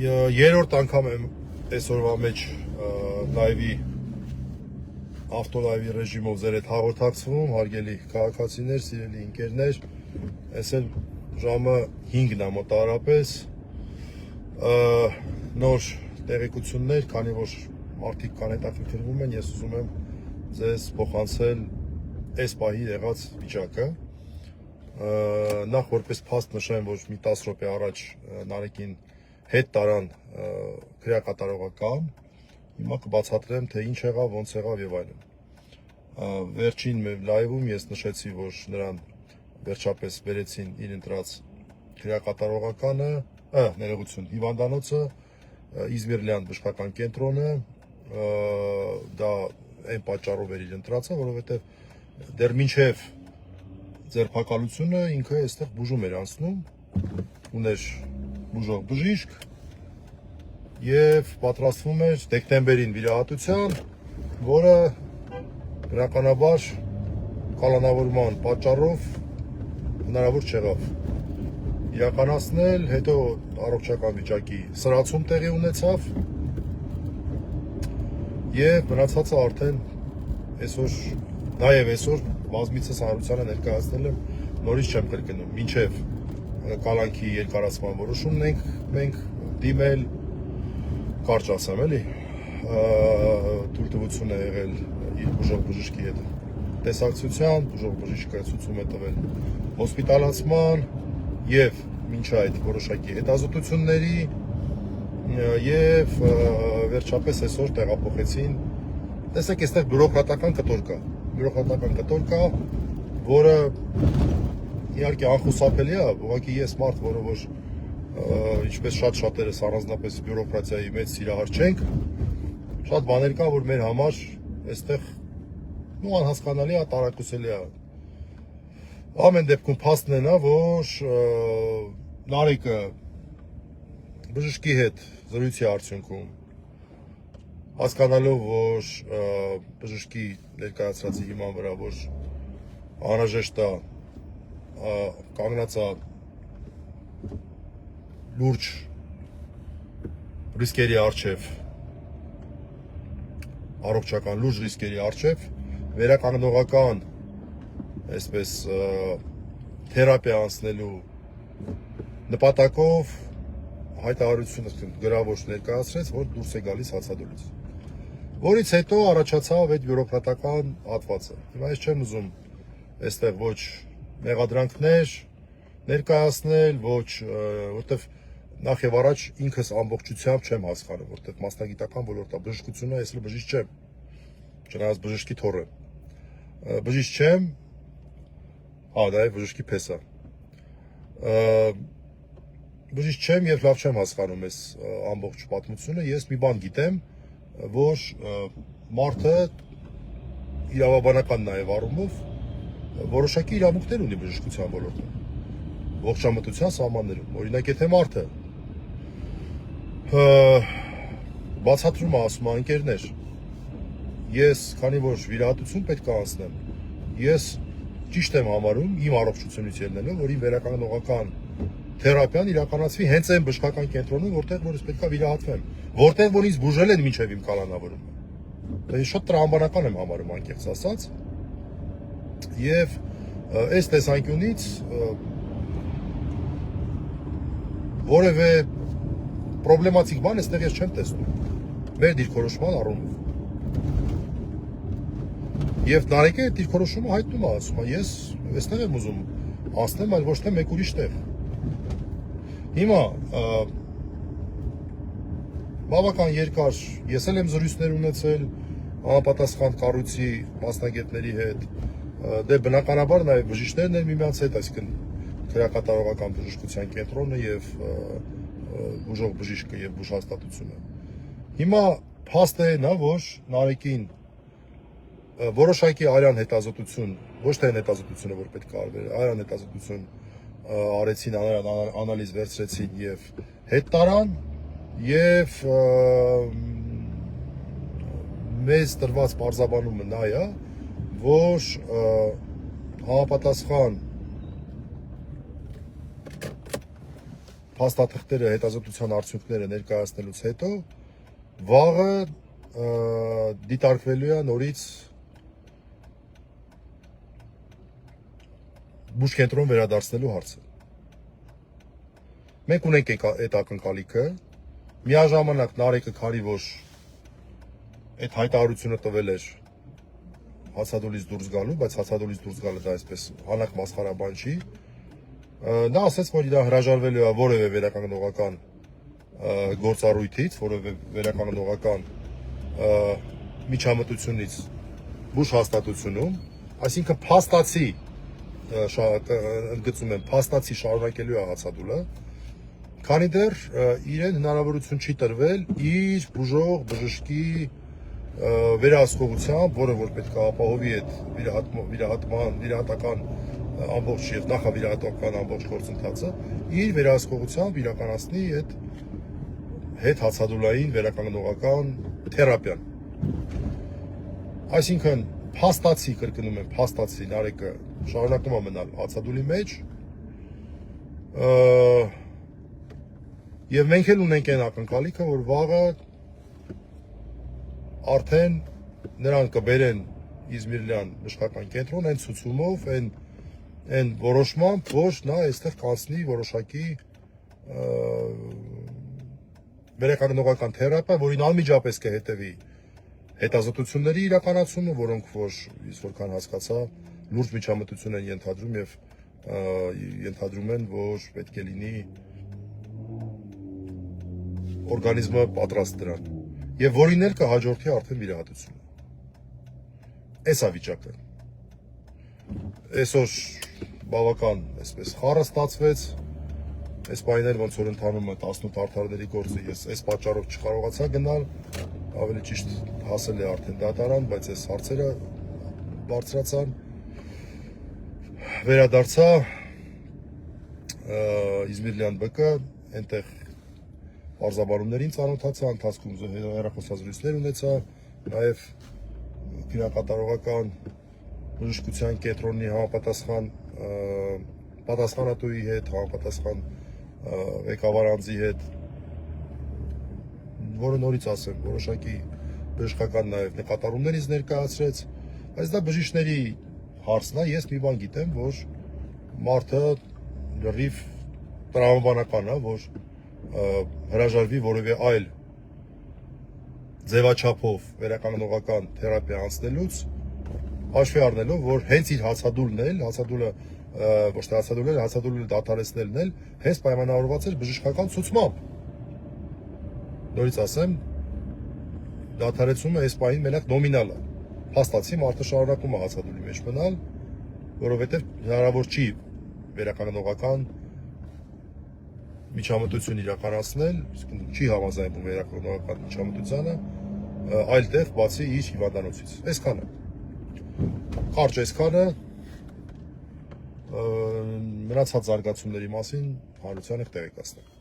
Երրորդ անգամ եմ այսօրվա մեջ լայվի ավտոլայվի ռեժիմով ձեր հետ հաղորդակցվում, հարգելի քաղաքացիներ, սիրելի ընկերներ, այս էլ ժամը 5-ն է մոտավորապես, նոր տեղեկություններ, քանի որ մարդիկ կան հետաքրքրվում են, ես ուզում եմ ձեզ փոխանցել այս պահի եղած վիճակը, նախ որպես փաստ նշեմ, որ մի 10 րոպե առաջ Նարեկին հետ տարան քրեակատարողական, հիմա կբացատրեմ, թե ինչ եղավ, ոնց եղավ եւ այլն։ Վերջին լայվում ես նշեցի, որ նրան վերջապես բերեցին իր ընտրած քրեակատարողականը, ներողություն, հիվանդանոցը, Իզմիրլյան բժշկական կենտրոնը, դա այն պատճառով էր իր ընտրածը, որովհետեւ դեռ մինչև ձերբակալությունը ինքը այստեղ բուժում էր անցնում, ուներ բուժող բժիշկ եւ պատրաստվում էր դեկտեմբերին վիրահատության, որը բնականաբար կալանավորման պատճառով հնարավոր չեղավ իրականացնել, հետո առողջական վիճակի սրացում տեղի ունեցավ եւ մնացածը արդեն այսօր, նաեւ այսօր բազմիցս հանրությանը ներկայացնել եմ, նորից չեմ կրկնում, մինչև կալանքի երկարացման որոշումն ենք մենք դիմել, կարճ ասեմ էլի, թույլտվություն է եղել իր բուժող բժշկի հետ տեսակցության, բուժող բժիշկը ցույցում է տվել հոսպիտալացման եւ մինչ այդ որոշակի հետազոտությունների եւ վերջապես այսօր տեղափոխեցին, տեսեք, այստեղ բյուրոկրատական կտոր կա, որը իհարկե անխուսափելի է, ուղղակի ես մարդ, որը որ ինչպես շատերս առանձնապես բյուրոկրատիայի մեծ սիրահար չենք, շատ բաներ կա, որ մեր համար այստեղ անհասկանալի է, տարակուսելի է։ Ամեն դեպքում փաստն է նա, որ Նարեկը բժշկի հետ զրույցի արդյունքում հասկանալով, որ բժշկի ներկայացրածի հիման վրա, որ անհրաժեշտ է կանգնած է լուրջ ռիսկերի առջև, առողջական լուրջ ռիսկերի առջև, վերականգնողական, այսպես թերապիա անցնելու նպատակով հայտարարություն գրավոր ներկայացրեց, որ դուրս է գալիս հացադուլից, որից հետո առաջացավ այդ բյուրոկրատական հատվածը։ Հիմա ես չեմ ուզում այստեղ ոչ մեղադրանքներ ներկայացնել, ոչ, որտեվ նախ եւ առաջ ինքս ամբողջությամբ չեմ հասկանում, որտեվ մասնագիտական ոլորտը բժշկությունը, ես էլ բժիշկ չեմ, չնայած բժշկի թոռ եմ, բժիշկ չեմ, դա է բժշկի պես է, բժիշկ չեմ եւ լավ չեմ հասկանում այս ամբողջ պատմությունը, ես մի բան գիտեմ, որ մարդը իրավաբանական նաեւ առումով որոշակի իրավունքներ ունի բժշկության ոլորտում, ողջամտության սահմաններում, օրինակ եթե մարդը բացատրում է, ասում է, ընկերներ, ես քանի որ վիրահատություն պետք է անցնեմ, ես ճիշտ եմ համարում իմ առողջությունից ելնելով, որ իմ վերականգնողական թերապիան իրականացվի հենց այն բժշկական կենտրոնում, որտեղ որ ես պետք է վիրահատվեմ, որտեղ որ ինձ բուժել են մինչև իմ կալանավորումը։ Դա շատ տրամաբանական եմ համարում, անկեղծ ասած, եւ այս տեսանկյունից որևէ պրոբլեմատիկ բան այստեղ ես չեմ տեսնում մեր դիրքորոշման առումով։ Եվ Նարեկը այդ դիրքորոշումը հայտնում է, ասում է, ես այստեղ եմ ուզում անցնեմ, այլ ոչ թե մեկ ուրիշ տեղ։ Հիմա բավական երկար ես էլ եմ զրույցներ ունեցել համապատասխան կառույցի մասնագետների հետ, դե բնականաբար նաև բժիշկներն են միմյանց հետ, այսինքն քրեակատարողական բժշկության կենտրոնը եւ բուժող բժիշկը եւ բուժհաստատությունը։ Հիմա փաստը այն է, որ Նարեկին որոշակի արյան հետազոտություն, ոչ թե հետազոտությունը, որ պետք է արվեր, արյան հետազոտություն արեցին, անալիզ վերցրեցին եւ հետ տարան եւ մեզ տրված պարզաբանումը նա է, որ համապատասխան փաստաթղթերը, հետազոտության արդյունքները ներկայացնելուց հետո վաղը դիտարկվելու է նորից բուժկենտրոն վերադարձնելու հարցը։ Մենք ունենք այդ ակնկալիքը, միաժամանակ Նարեկը քարի որ այդ հայտարարությունը տվել էր հացադուլից դուրս գալու, բայց հացադուլից դուրս գալը դա այսպես հանակ մասխարաբան չի։ Նա ասաց, որ դա հրաժարվելու է որևէ վերականգնողական գործառույթից, որևէ վերականգնողական միջամտությունից բուժ հաստատությունում, այսինքն փաստացի ընդգծում եմ, փաստացի շարունակելու է հացադուլը, քանի դեռ իրեն հնարավորություն չի տրվել իր բուժող բժշկի վերահսկողությամբ, որը որ պետք է ապահովի այդ վիրահատական ամբողջ եւ նախավիրահատական ամբողջ գործընթացը, իր վերահսկողությամբ իրականացնի այդ հետ հացադուլային վերականգնողական թերապիան։ Այսինքն փաստացի, կրկնում եմ, փաստացի Նարեկը շարունակում է մնալ հացադուլի մեջ, եւ մենք էլ ունենք այն ակնկալիքը, որ վաղը արդեն նրան կբերեն Իզմիրլյան բժշկական կենտրոն այն ցուցումով, այն որոշմամբ, որ նա այստեղ կանցնի որոշակի վերականգնողական թերապիա, որին անմիջապես կհետևի հետազոտությունների իրականացումը, որոնք որ ես որքան հասկացա, լուրջ միջամտություն են ենթադրում եւ ենթադրում են, որ պետք է լինի օրգանիզմը պատրաստ դրան եւ որին էլ կհաջորդի արդեն վիրահատությունը։ Էս է վիճակը։ Այսօր բավական այսպես խառը ստացվեց, այս պայմաններ ոնց որ ընթանում է 18 արդարների գործը, ես այս պատճառով չկարողացա գնալ, ավելի ճիշտ հասել է արդեն դատարան, բայց այս հարցերը բարձրացան, վերադարձա Իզմիրլյան ԲԿ, այնտեղ պարզաբանումներին ծանոթացա, ընթացքում հեռախոսազրույցներ ունեցա, նաև քննարկատարողական բժշկության կենտրոնի համապատասխան պատասխանատուի հետ, համապատասխան ղեկավար անձի հետ, որը նորից ասեմ, որոշակի բժշկական նաև նկատառումներ ինձ ներկայացրեց, բայց դա բժիշկների հարցն է, ես մի բան գիտեմ, որ մարդը լրիվ տրամաբանական է, որ հրաժարվի որևէ այլ ձևաչափով վերականգնողական թերապիա անցնելուց, հաշվի առնելով, որ հենց իր հացադուլը ոչ թե հացադուլը դադարեցնելն էլ հենց պայմանավորված էր բժշկական ցուցմամբ։ Նորից ասեմ, դադարեցումը այս պահին մենակ նոմինալ է։ Փաստացի մարդը շարունակում է հացադուլի մեջ մնալ, որովհետև հնարավոր չի վերականգնողական միջամտություն իրականացնել, չի համաձայնվում վերականգնողական միջամտությանը այլ տեղ բացի իր հիվանդանոցից։ Այսքանը։ Կարճ այսքանը, մնացած զարգացումների մասին հանրությանը կտեղեկացնեմ։